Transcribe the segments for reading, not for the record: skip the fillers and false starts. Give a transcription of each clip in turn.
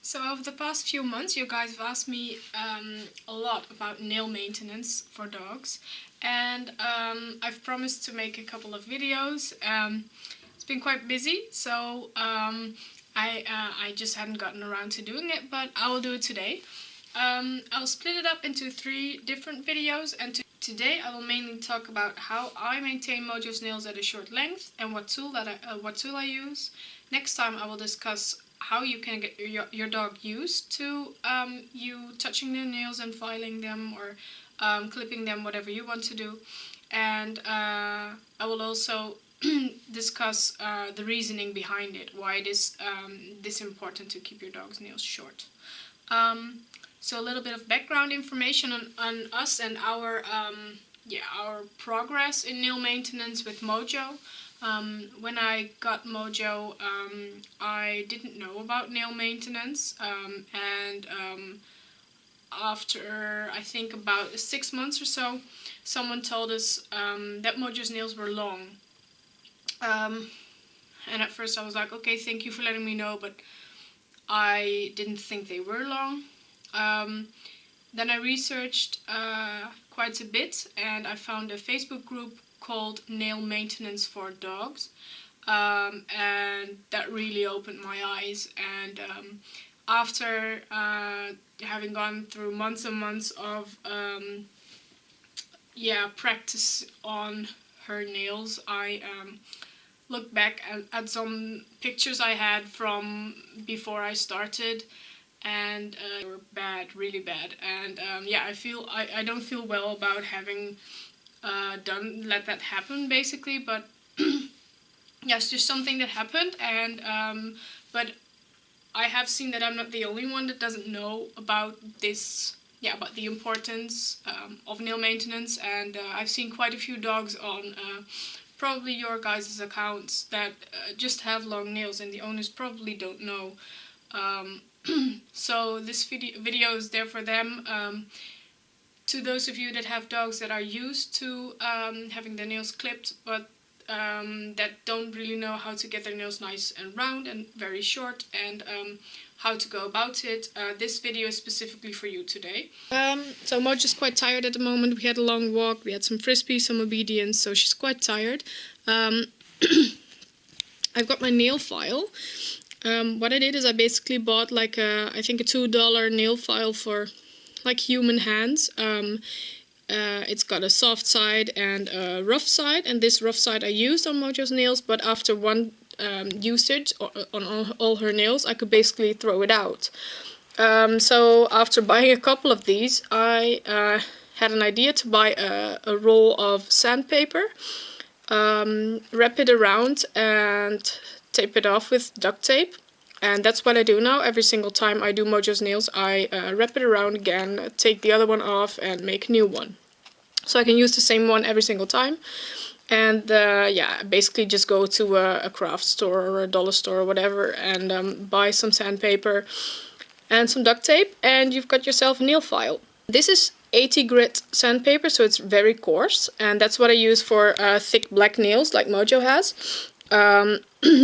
So over the past few months, you guys have asked me a lot about nail maintenance for dogs, and I've promised to make a couple of videos. It's been quite busy, so I just hadn't gotten around to doing it, but I will do it today. I'll split it up into 3 different videos, and today I will mainly talk about how I maintain Mojo's nails at a short length and what tool I use. Next time I will discuss how you can get your dog used to you touching their nails and filing them or clipping them, whatever you want to do. And I will also discuss the reasoning behind it, why it is this important to keep your dog's nails short. So a little bit of background information on us and our progress in nail maintenance with Mojo. When I got Mojo, I didn't know about nail maintenance, and after I think about 6 months or so, someone told us that Mojo's nails were long. And at first I was like, okay, thank you for letting me know, but I didn't think they were long. Then I researched quite a bit, and I found a Facebook group called Nail Maintenance for Dogs, and that really opened my eyes. And after having gone through months and months of practice on her nails, I looked back at some pictures I had from before I started, and they were bad, really bad. And I don't feel well about having let that happen, basically. But yeah, it's just something that happened, and but I have seen that I'm not the only one that doesn't know about this. Yeah, about the importance of nail maintenance, and I've seen quite a few dogs on probably your guys' accounts that just have long nails, and the owners probably don't know. So this video is there for them. To those of you that have dogs that are used to having their nails clipped, but that don't really know how to get their nails nice and round and very short, and how to go about it, this video is specifically for you today. So Mojo's quite tired at the moment. We had a long walk, we had some frisbees, some obedience, so she's quite tired. I've got my nail file. What I did is I basically bought like I think a $2 nail file for like human hands. It's got a soft side and a rough side, and this rough side I used on Mojo's nails, but after one usage on all her nails, I could basically throw it out. So after buying a couple of these, I had an idea to buy a roll of sandpaper, wrap it around and tape it off with duct tape. And that's what I do now. Every single time I do Mojo's nails, I wrap it around again, take the other one off, and make a new one. So I can use the same one every single time. And basically just go to a craft store or a dollar store or whatever, and buy some sandpaper and some duct tape, and you've got yourself a nail file. This is 80 grit sandpaper, so it's very coarse, and that's what I use for thick black nails like Mojo has.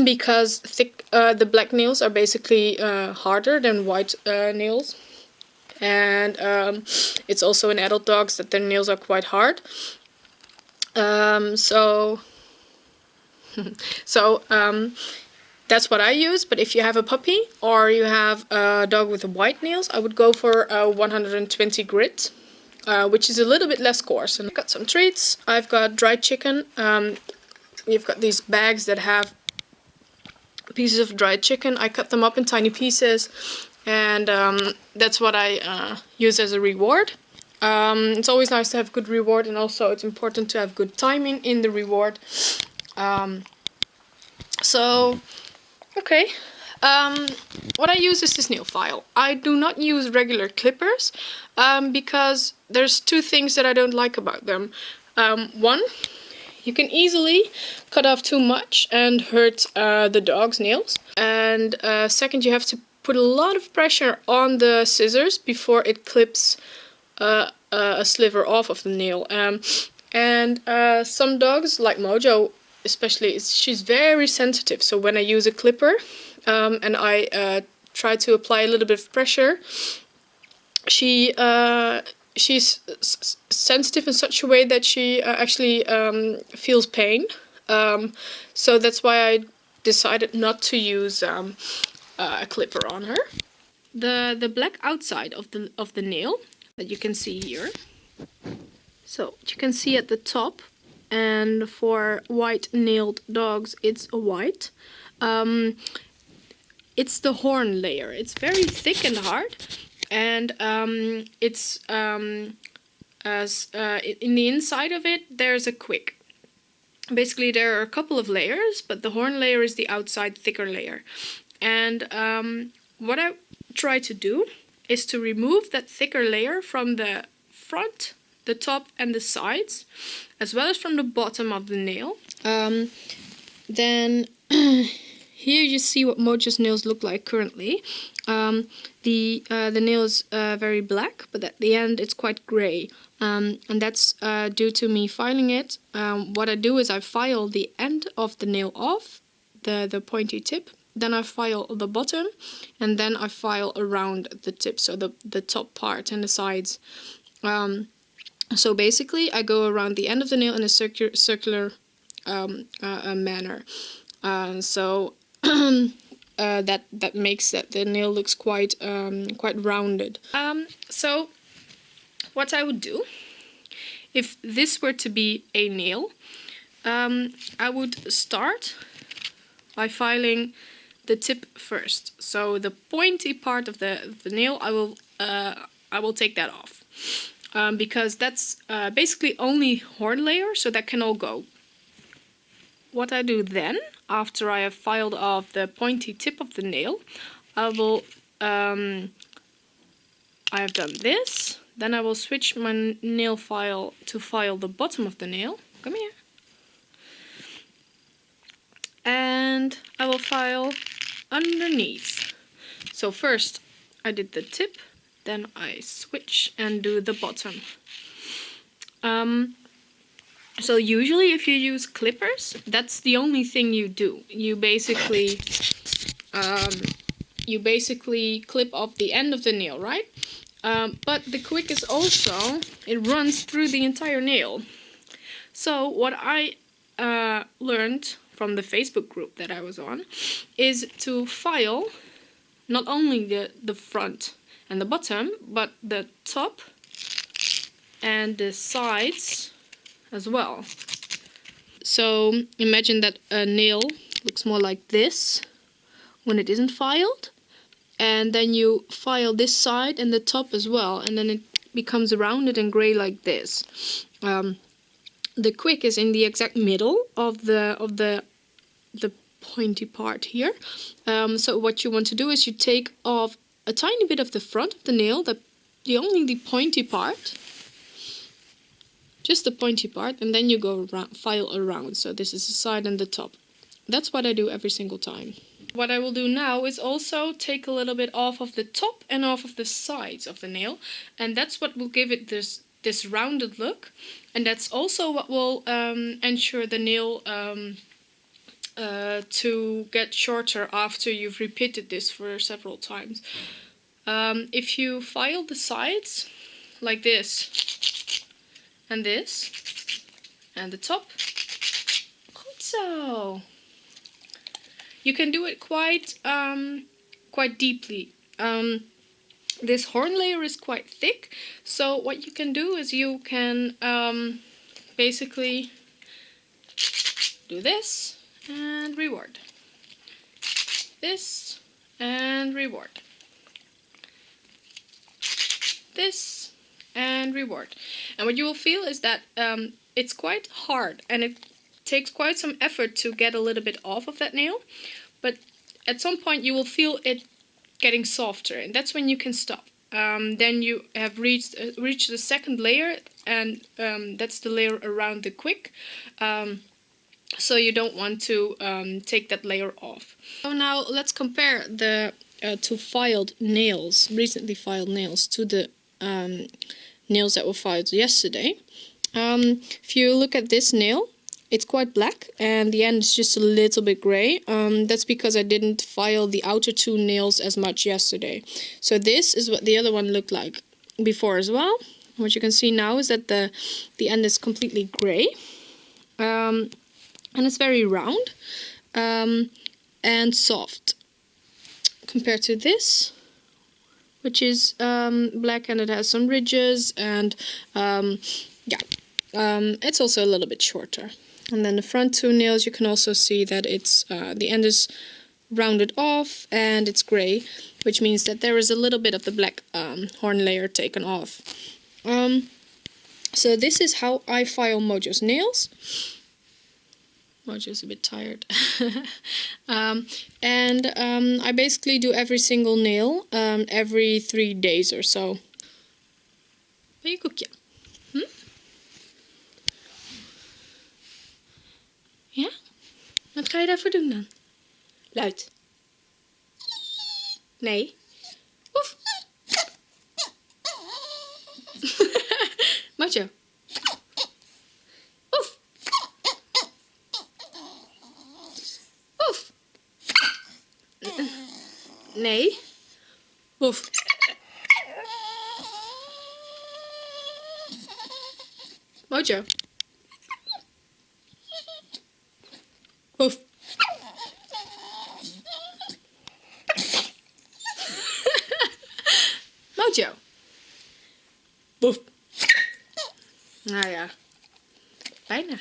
Because the black nails are basically harder than white nails, and it's also in adult dogs that their nails are quite hard. That's what I use. But if you have a puppy or you have a dog with white nails, I would go for 120 grit, which is a little bit less coarse. And I've got some treats. I've got dried chicken. You've got these bags that have pieces of dried chicken. I cut them up in tiny pieces, and that's what I use as a reward. It's always nice to have good reward, and also it's important to have good timing in the reward. Okay. What I use is this nail file. I do not use regular clippers because there's 2 things that I don't like about them. One, you can easily cut off too much and hurt the dog's nails. And second, you have to put a lot of pressure on the scissors before it clips a sliver off of the nail. And some dogs, like Mojo especially, she's very sensitive. So when I use a clipper and I try to apply a little bit of pressure, she's sensitive in such a way that she actually feels pain. So that's why I decided not to use a clipper on her. The black outside of the nail that you can see here. So you can see at the top, and for white nailed dogs it's white. It's the horn layer. It's very thick and hard, and it's in the inside of it there's a quick. Basically there are a couple of layers, but the horn layer is the outside thicker layer. And what I try to do is to remove that thicker layer from the front, the top and the sides, as well as from the bottom of the nail. Then here you see what Mojo's nails look like currently. The nail is very black, but at the end it's quite grey. And that's due to me filing it. What I do is I file the end of the nail off, the pointy tip. Then I file the bottom, and then I file around the tip, so the top part and the sides. So basically I go around the end of the nail in a circular manner. So that makes that the nail looks quite rounded. So what I would do, if this were to be a nail, I would start by filing the tip first. So the pointy part of the nail, I will take that off, because that's basically only horn layer, so that can all go. What I do then, after I have filed off the pointy tip of the nail, I have done this. Then I will switch my nail file to file the bottom of the nail. Come here. And I will file underneath. So first I did the tip, then I switch and do the bottom. So usually if you use clippers, that's the only thing you do. You basically clip off the end of the nail, right? But the quick is also, it runs through the entire nail. So what I learned from the Facebook group that I was on is to file not only the front and the bottom, but the top and the sides as well. So imagine that a nail looks more like this when it isn't filed, and then you file this side and the top as well, and then it becomes rounded and grey like this. The quick is in the exact middle of the pointy part here. So what you want to do is you take off a tiny bit of the front of the nail, only the pointy part, just the pointy part, and then you go around, file around. So this is the side and the top. That's what I do every single time. What I will do now is also take a little bit off of the top and off of the sides of the nail, and that's what will give it this rounded look, and that's also what will ensure the nail to get shorter after you've repeated this for several times. If you file the sides like this and this and the top, so you can do it quite deeply. This horn layer is quite thick, so what you can do is you can basically do this and reward, this and reward, this and reward. And what you will feel is that it's quite hard, and it takes quite some effort to get a little bit off of that nail, but at some point you will feel it getting softer, and that's when you can stop. Then you have reached the second layer, and that's the layer around the quick. So you don't want to take that layer off. So now let's compare the two filed nails, recently filed nails, to the nails that were filed yesterday. If you look at this nail, it's quite black, and the end is just a little bit gray. That's because I didn't file the outer two nails as much yesterday. So this is what the other one looked like before as well. What you can see now is that the end is completely gray, and it's very round and soft compared to this, which is black, and it has some ridges, and it's also a little bit shorter. And then the front two nails, you can also see that it's the end is rounded off and it's gray, which means that there is a little bit of the black horn layer taken off. So this is how I file Mojo's nails. Mojo's a bit tired. I basically do every single nail every 3 days or so. Wil je koekje? Ja? Wat ga je daarvoor doen dan? Luid. Nee. Oef. Mojo. Oef. Oef. Nee. Oef. Mojo. Oef. Mojo. Boef. Nou ja, bijna.